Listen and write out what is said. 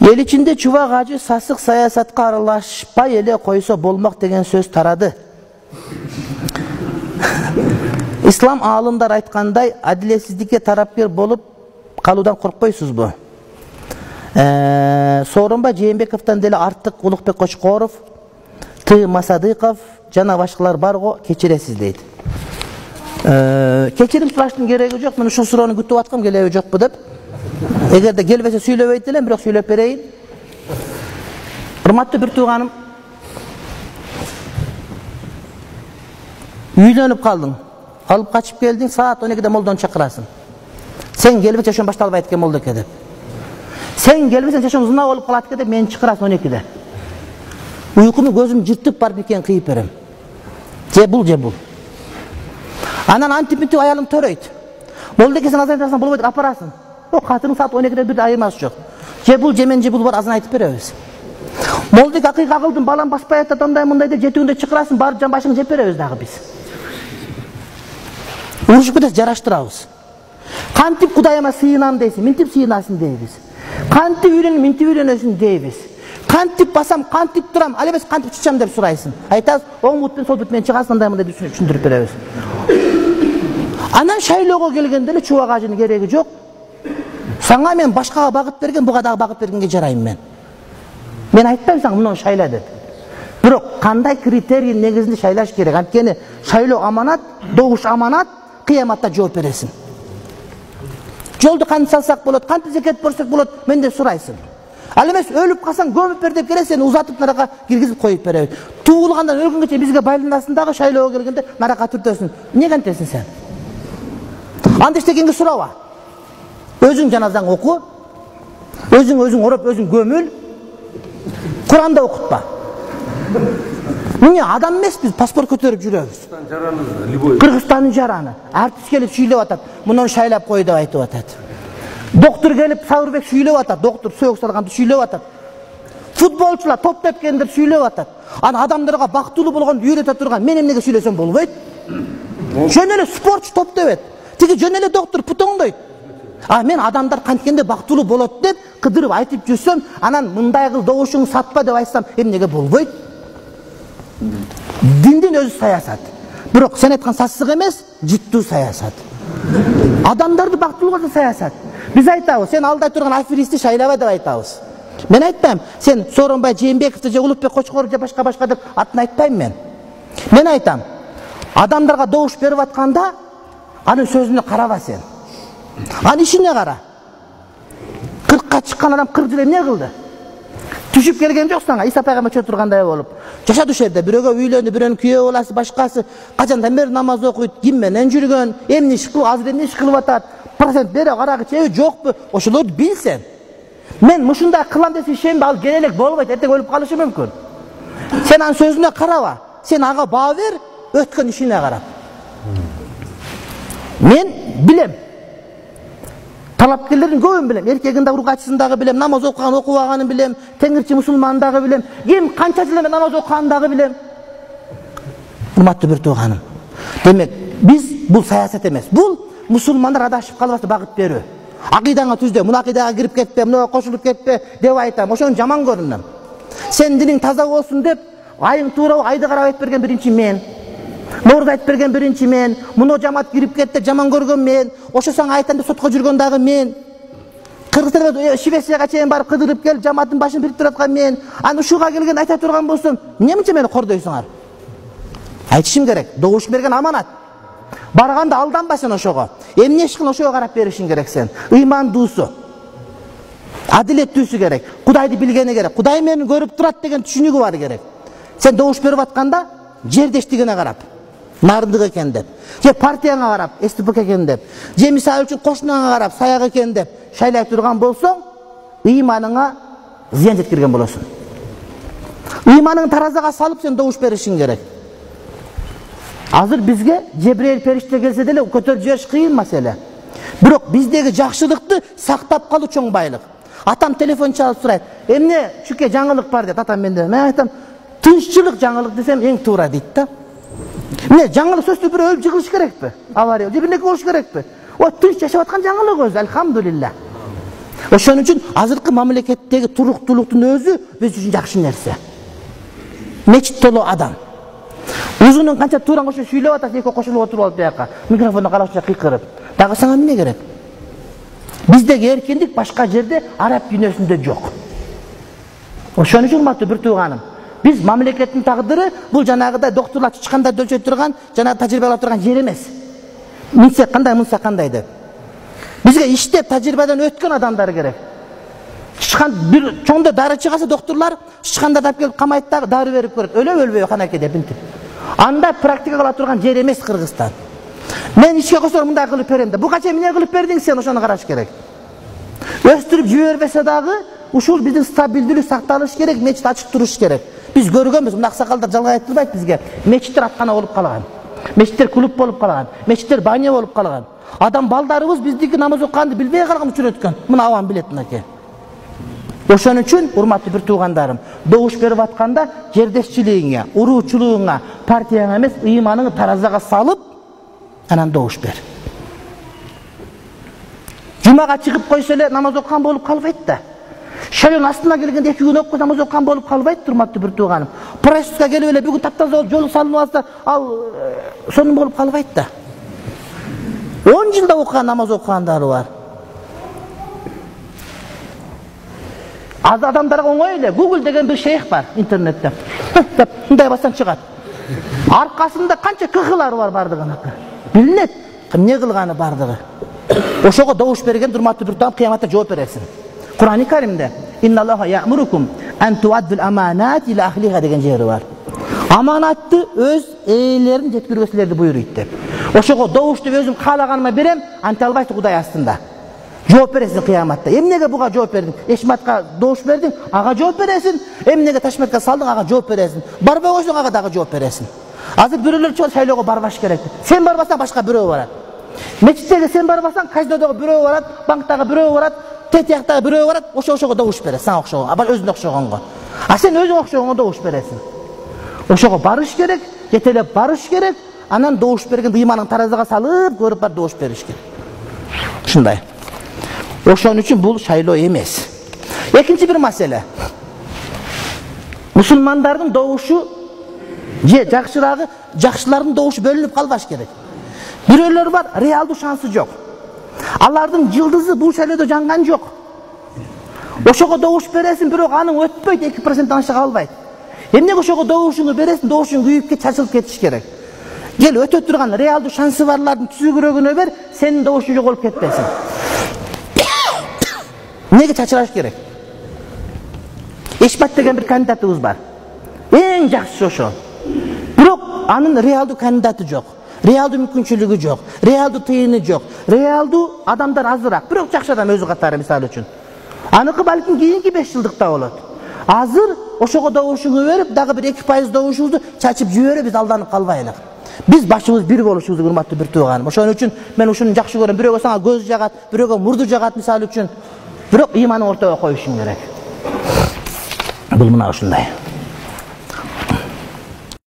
Ел içinde Чубак ажы сасык саясатка аралашпай эле койсо болмок деген сөз тарады. Ислам аалымдар айткандай, адилетсиздикке тарапкер болуп калуудан коркпойсузбу? Сооронбай Жээнбековдон деле артык Улукбек Кочкоров, Ты Масадыков жана башкалар бар го, кечиресиз дейт. Кечирим сураштын кереги жок, мен ушул суроону күтүп аткам, келеби жокпу деп. Эгерде келбесе сүйлөбөйт элем, бирок сүйлөп берейин. Урматтуу бир тууганым, үйлөнүп калдың, алып качып келдиң, саат 12'de молдону чакырасың. Сен келбесе жашоң башталбайт экен молдоке деп. Сен келбесең жашоң узуна болуп калат экен деп мени чакырасың 12'de. Уйкумду көзүм жыртып барып никени кыйып берем. Же бул. Анан антип аялым төрөйт. Молдоке сен азан айтасың болбойт, апарасың. Катының саат 12'de бир айырмасы жок. Же бул бар, азан айтып беребиз. Молдоке акыйка кылдым, балам баспай атат, андай мындай деп жетүүндө чакырасың, барып жан башыңды жеп беребиз дагы биз. Урушуп кетесиз, жараштырабыз. Кантип Кудайыма сыйынам дейсиң, минтип сыйынасың дейбиз. Кантип үйлөнөм, минтип үйлөнөсүң дейбиз. Кантип басам, кантип турам, ал эмес кантип чычам деп сурайсың. Айтасыз, оң бутпен сол бутпен чыгасың, андай мындай деп түшүндүрүп беребиз. Анан шайлоого келгенде эле Чубак ажынын кереги жок. Саңа мен башкага багыт берген, буга дагы багыт бергенге жарайм мен. Мен айтпайм сага муну шайла деп. Бирок кандай критерий негизинде шайлаш керек? Анткени шайлоо аманат, добуш аманат, кыяматта жооп бересиң. Жолду кантип салсак болот, кантип зекет берсек болот, менден сурайсың. Ал эмес өлүп калсаң көмүп бер деп келесиң, сени узатып нарага киргизип коюп беребиз. Туулгандан өлгөнгө чейин бизге байланасың дагы, шайлоого келгенде нарага түртөсүң. Эмнеге антесиң сен? Анда эчтекенге сураба. Өзүң жаназаң оку, өзүң ороп, өзүң көмүл, Куранда окутпа. Эмне адам эмеспиз, паспорт көтөрүп жүрөбүз. Кыргызстандын жараны. Артист келип шүйлөп атат, муну шайлап кой деп айтып атат. Доктор келип Сабырбек шүйлөп атат, доктор сөөгү салганды шүйлөп атат. Футболчулар топ тепкендер шүйлөп атат. Аны адамдарга бактылуу болгонду үйрөтө турган мен эмнеге сүйлөсөм болбойт? Жөн эле спортчу топ тебет. Тиги жөн эле доктор путоңдойт. Мен адамдар канткенде бактылуу болот деп кыдырып айтып жүрсөм, анан мындай кыл добушуңду сатпа деп айтсам, эмнеге болбойт? Диндин өзү саясат. Бирок сен айткан сасык эмес, жыттуу саясат. Адамдарды бактылуу кылган саясат. Биз айтабыз, сен алдай турган аферистти шайлаба деп айтабыз. Мен айтпайм, сен Сооронбай Жээнбековду же Улукбек Кочкоровду же башка деп атын айтпайм мен. Мен айтам, адамдарга добуш берип атканда анын сөзүнө караба сен. Анын ишине кара. 40'ка чыккан адам 40 жыл эмне кылды? Түшүп келген жок сага, Иса пайгамбар чөп тургандай болуп. Жашады ушул жерде, бирөөгө үйлөндү, бирөөнүн күйөө боласы, башкасы качандан бери намаз окуйт, ким менен жүргөн, эмне иш кылып, азыр эмне иш кылып атат, процент бере карагычы жокпу, ошолорду билсен. Мен мушундай кылам десе ишенбе, ал келелек болбойт, эртең өлүп калышы мүмкүн. Сен анын сөзүнө караба, сен ага баа бер, өткөн ишине карап. Мен билем. Талапкерлерин көбүн билем, эркегин да ургачысын дагы билем, намаз окуган окубаганын билем, теңирчи мусулман дагы билем, ким канча жыл эме намаз окуганын дагы билем. Урматтуу бир тууганым. Демек, биз бул саясат эмес. Бул мусулмандар адашып калбасын багыт берүү. Акыйдаңа түздө, муну акыйдага кирип кетпе, муну кошулуп кетпе деп айтам. Ошону жаман көрүнөм. Сен диниң таза болсун деп, айың туура, айды карап айтып берген биринчи мен. Норду айтып берген биринчи мен, муну жамаат кирип кетти, жаман көргөн мен, ошо сага айтам деп сотко жүргөн дагы мен. Кыргызстанда Швецияга чейин барып кыдырып келип, жамааттын башын бириктирип аткан мен. Аны ушуга келген айта турган болсом, эмне мынча мени кордойсуңар? Айтышым керек, добуш берген аманат. Барганда алданба сен ошого. Эмне иш кылып ошого карап беришиң керек сен. Ыймандуусу, адилеттүүсү керек, Кудайды билгени керек, Кудай мени көрүп турат деген түшүнүгү бар керек. Сен добуш берип атканда жердештигине карап, нарындык экен деп, же партияңа карап, СТПК экен деп, же мисалы үчүн кошунаңа карап, саяк экен деп шайлай турган болсоң, ыйманыңа зыян жеткирген болосуң. Ыйманыңды таразага салып сен добуш беришиң керек. Азыр бизге Жебрейил периште келсе деле көтөрүп жибериш кыйын маселе. Бирок биздеги жакшылыкты сактап калуу чоң байлык. Атам телефон чалып сурайт, эмне чүкө жаңылык бар дейт атам менден. Мен айтам, тынччылык жаңылык десем эң туура дейт да. Эмне жаңылык сөзсүз бир өлүп жыгылыш керекпи? Авария, же бирнеке болуш керекпи? О, тынч жашап аткан жаңылык өзү, алхамдулилла. Ошон үчүн азыркы мамлекеттеги туруктуулуктун өзү биз үчүн жакшы нерсе. Мечит толо адам. Узунун канча туура кошо сүйлөп атат, эки кошулуп отуруп алып бияка, микрофонду карашча кыйкырып. Дагы сага эмне керек? Биздеги эркиндик башка жерде, араб дүйнөсүндө жок. Ошон үчүн урматтуу бир тууганым, биз мамлекеттин тагдыры бул жанагыдай доктурлар чычканда өлчөй турган, жанагы тажрыйба алып турган жер эмес. Минсек кандай, мынсак кандай деп. Бизге иштеп тажрыйбадан өткөн адамдар керек. Чычкан бир чоңдо дары чыгаса доктурлар чычкандарды алып келип камайт да дары берип көрөт. Өлөбү өлбөйбү канаке деп интип. Анда практика кыла турган жер эмес Кыргызстан. Мен ишке койсоң мындай кылып берем да. Буга чейин эмне кылып бердиң сен, ошону караш керек. Өстүрүп жибербесе дагы ушул биздин стабилдүүлүк сакталыш керек, мечит ачык туруш керек. Биз көргөнбүз, мына аксакалдар жалгай айтылбайт бизге. Мечиттер аткана болуп калган. Мечиттер клуб болуп калган. Мечиттер баня болуп калган. Адам балдарыбыз биздики намаз окуганды билбей калган үчүн өткөн. Мына авам билет мынакей. Ошон үчүн урматтуу бир туугандарым, добуш берип атканда жердешчилигиңе, уруучулугуңа, партияңа эмес, ыйманыңды таразага салып, анан добуш бер. Жумага чыгып койсо эле намаз окуган болуп калбайт да. Шайлон астына келгенде 2 күн окуп намаз окуган болуп калбайт, урматтуу бир тууганым. Проесске келип эле бүгүн таптаза болуп жол салынып алса, ал сонун болуп калбайт да. 10 жылда окуган намаз окугандар бар. Az adamlara oңой эле. Google деген bir şeyh var internette. Мындай бассаң чыгат. Аркасында канча кыгылар бар бардыгына. Билинет, эмне кылганы бардыгы. Ошого добуш берген урматтуу бир таам кыяматта жооп бересиң. Кур'ан-ы Каримде "Инналлаха ya'murukum an tu'addul amanat ila ahliha" деген жери бар. Аманатты өз ээлерин жеткирүүсүлөрдү буйруйт деп. Ошого добушту өзүм каалаганыма берем, анта албайсың Кудай астында. Жооп бересиң кыяматта. Эмнеге буга жооп бердиң? Эшматка добуш бердиң, ага жооп бересиң. Эмнеге Ташметке салдың, ага жооп бересиң. Барбай койсоң, ага дагы жооп бересиң. Азыр бирөөлөр чыгып шайлоого барбаш керек. Сен барбасаң башка бирөө барат. Мечиттеге сен барбасаң, казинодого бирөө барат, банктагы бирөө барат, тетияктагы бирөө барат, ошого добуш берет, сага окшогон, аба өзүнө окшогонго. А сен өзүң окшогонго добуш бересиң. Ошого барыш керек, жетелеп барыш керек, анан добуш берген ыйманын таразага салып, көрүп бар добуш бериш керек. Ушундай. Ошон үчүн бул шайлоо эмес. Экинчи бир маселе. Мусулмандардын добушу же жакшырагы жакшылардын добушу бөлүнүп калбаш керек. Бирөөлөр бар, реалдуу шансы жок. Алардын жылдызы бул шайлоодо жанган жок. Ошого добуш бересиң, бирок анын өтпөйт, 2% ашыга албайт. Эмнеге ошого добушуңду бересиң, добушуң күйүп чачылып кетиш керек. Кел өтө турган реалдуу шансы барлардын түзүгүрөгүнө бер, сенин добушуң жоголуп кетпесин. Неге чачыраш керек? Эшмат деген бир кандидатыбыз бар. Эң жакшы ошо. Бирок анын реалдуу кандидаты жок. Реалдуу мүмкүнчүлүгү жок. Реалдуу тыйыны жок. Реалдуу адамдар азыраак. Бирок жакшы адам өзү катары мисалы үчүн. Аныкы балким кийинки 5 жылдыкта болот. Азыр ошого добушуңду берип, дагы бир 2% добушубузду чачып жиберип биз алданып калбайлык. Биз башыбыз бир болушубуз урматтуу бир тууганым. Ошон үчүн мен ушуну жакшы көрөм. Бирөөгө сага көз жагат, бирөөгө мурду жагат мисалы үчүн. Бирок ыйманы ортого коюшуң керек. Бул мына ушундай.